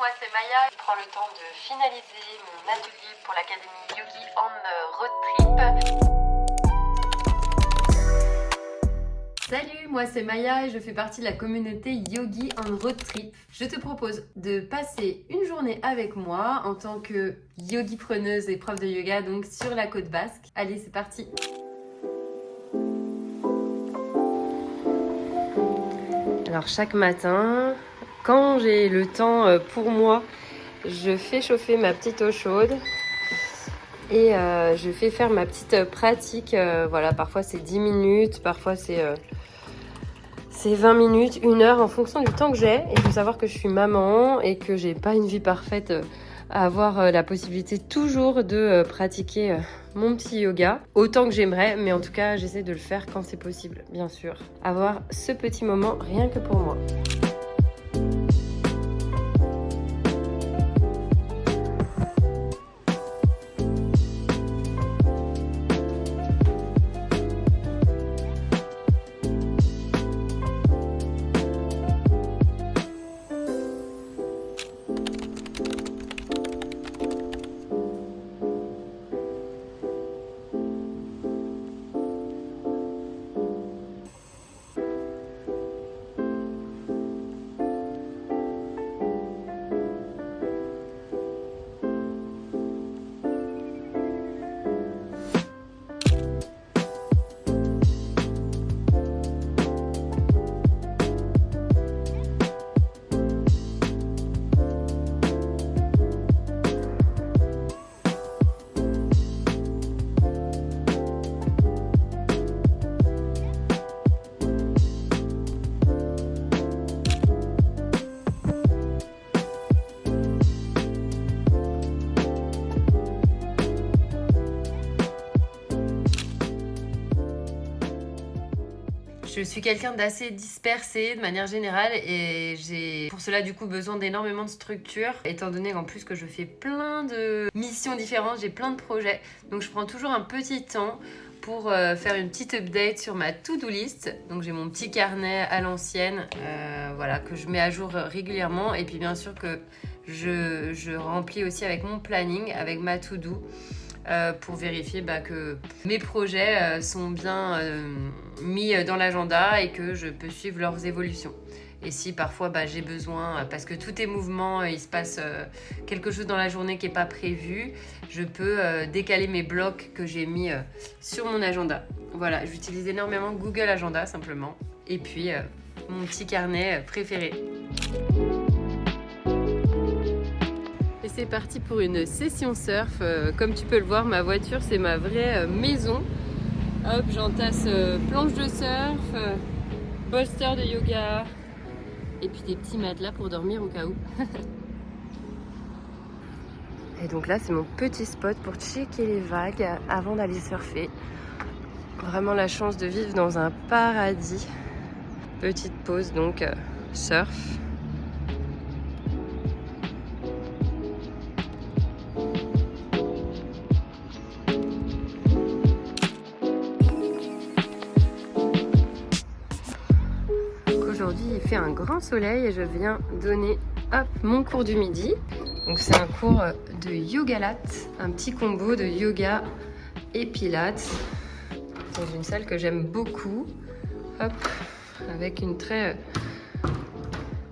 moi c'est Maya. Je prends le temps de finaliser mon atelier pour l'académie Yogi on Road Trip. Salut, moi c'est Maya et je fais partie de la communauté Yogi on Road Trip. Je te propose de passer une journée avec moi en tant que yogi preneuse et prof de yoga donc sur la côte basque. Allez, c'est parti. Alors chaque matin, quand j'ai le temps pour moi, je fais chauffer ma petite eau chaude et je fais faire ma petite pratique. Voilà, parfois c'est 10 minutes, parfois c'est 20 minutes, 1 heure en fonction du temps que j'ai. Et il faut savoir que je suis maman et que j'ai pas une vie parfaite à avoir la possibilité toujours de pratiquer mon petit yoga autant que j'aimerais, mais en tout cas j'essaie de le faire quand c'est possible, bien sûr. Avoir ce petit moment rien que pour moi. Je suis quelqu'un d'assez dispersé de manière générale et j'ai pour cela du coup besoin d'énormément de structure étant donné qu'en plus que je fais plein de missions différentes, j'ai plein de projets. Donc je prends toujours un petit temps pour faire une petite update sur ma to-do list. Donc j'ai mon petit carnet à l'ancienne voilà, que je mets à jour régulièrement et puis bien sûr que je remplis aussi avec mon planning, avec ma to-do. Pour vérifier que mes projets sont bien mis dans l'agenda et que je peux suivre leurs évolutions. Et si parfois j'ai besoin, parce que tout est mouvement, il se passe quelque chose dans la journée qui n'est pas prévu, je peux décaler mes blocs que j'ai mis sur mon agenda. Voilà, j'utilise énormément Google Agenda simplement. Et puis mon petit carnet préféré. Et c'est parti pour une session surf. Comme tu peux le voir, ma voiture c'est ma vraie maison. Hop, j'entasse planche de surf, bolster de yoga et puis des petits matelas pour dormir au cas où. Et donc là c'est mon petit spot pour checker les vagues avant d'aller surfer. Vraiment la chance de vivre dans un paradis. Petite pause donc surf. Aujourd'hui il fait un grand soleil et je viens donner mon cours du midi. Donc c'est un cours de yoga latte, un petit combo de yoga et pilates dans une salle que j'aime beaucoup. Hop, avec une très...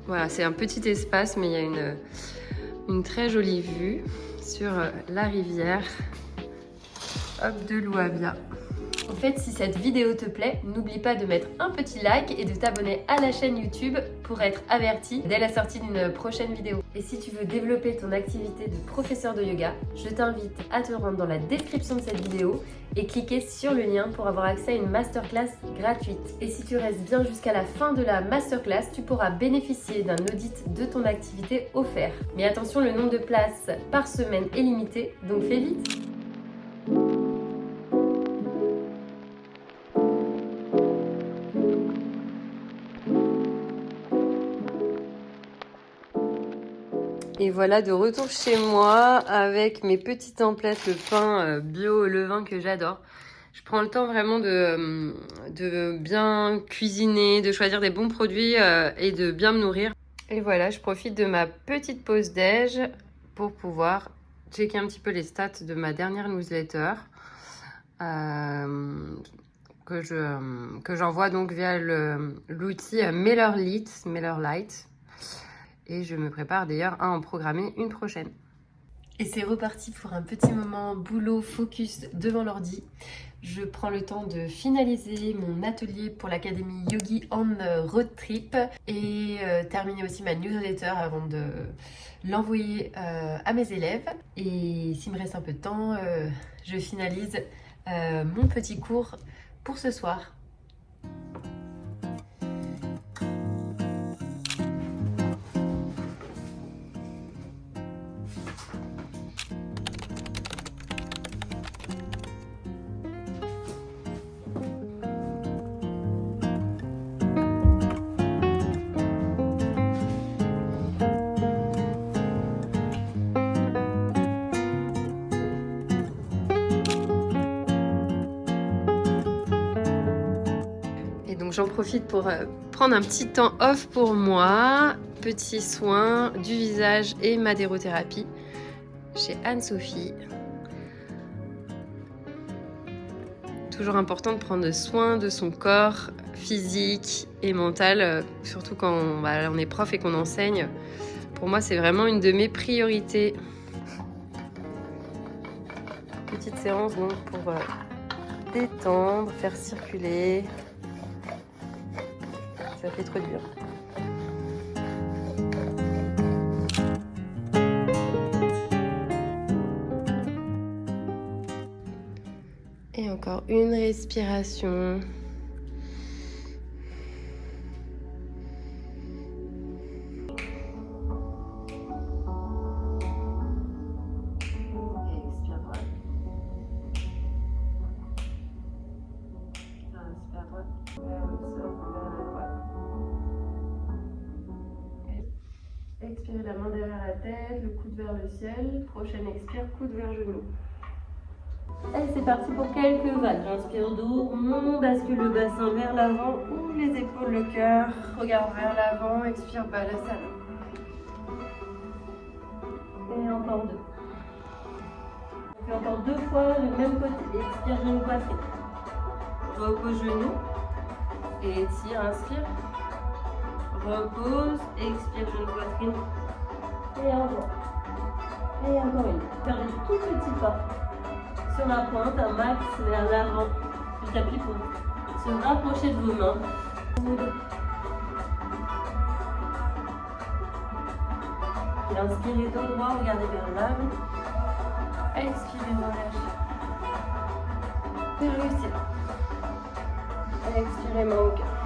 Voilà, c'est un petit espace mais il y a une très jolie vue sur la rivière de l'Ouabia. En fait, si cette vidéo te plaît, n'oublie pas de mettre un petit like et de t'abonner à la chaîne YouTube pour être averti dès la sortie d'une prochaine vidéo. Et si tu veux développer ton activité de professeur de yoga, je t'invite à te rendre dans la description de cette vidéo et cliquer sur le lien pour avoir accès à une masterclass gratuite. Et si tu restes bien jusqu'à la fin de la masterclass, tu pourras bénéficier d'un audit de ton activité offert. Mais attention, le nombre de places par semaine est limité, donc fais vite. Et voilà, de retour chez moi avec mes petites emplettes, le pain bio au levain que j'adore. Je prends le temps vraiment de bien cuisiner, de choisir des bons produits et de bien me nourrir. Et voilà, je profite de ma petite pause déj pour pouvoir checker un petit peu les stats de ma dernière newsletter que j'envoie donc via l'outil MailerLite. Et je me prépare d'ailleurs à en programmer une prochaine. Et c'est reparti pour un petit moment boulot focus devant l'ordi. Je prends le temps de finaliser mon atelier pour l'académie Yogi on Road Trip et terminer aussi ma newsletter avant de l'envoyer à mes élèves. Et s'il me reste un peu de temps, je finalise mon petit cours pour ce soir. Donc j'en profite pour prendre un petit temps off pour moi, petit soin du visage et madérothérapie chez Anne-Sophie. Toujours important de prendre soin de son corps physique et mental, surtout quand on est prof et qu'on enseigne. Pour moi, c'est vraiment une de mes priorités. Petite séance donc pour détendre, faire circuler. Ça fait trop de bien. Et encore une respiration. Expire droite. Inspire droite. Vers le sol, vers la droite. Expirez la main derrière la tête, le coude vers le ciel. Prochaine expire, coude vers genou. Allez, c'est parti pour quelques vagues. J'inspire d'eau, on bascule le bassin vers l'avant, Ouvre les épaules, le cœur. Regarde vers l'avant, expire Balasana. et encore deux. On fait encore deux fois le même côté. Expire, genou, poitrine. Repose genou et étire, inspire. Repose, expire, genou, poitrine. Et encore. Et encore une. Faire des tout petits pas. Sur la pointe, un max vers l'avant. Petit appui pour se rapprocher de vos mains. Et inspirez dos droit, regardez vers l'avant. Expirez, relâchez. Vers le ciel. Expirez, main au cœur.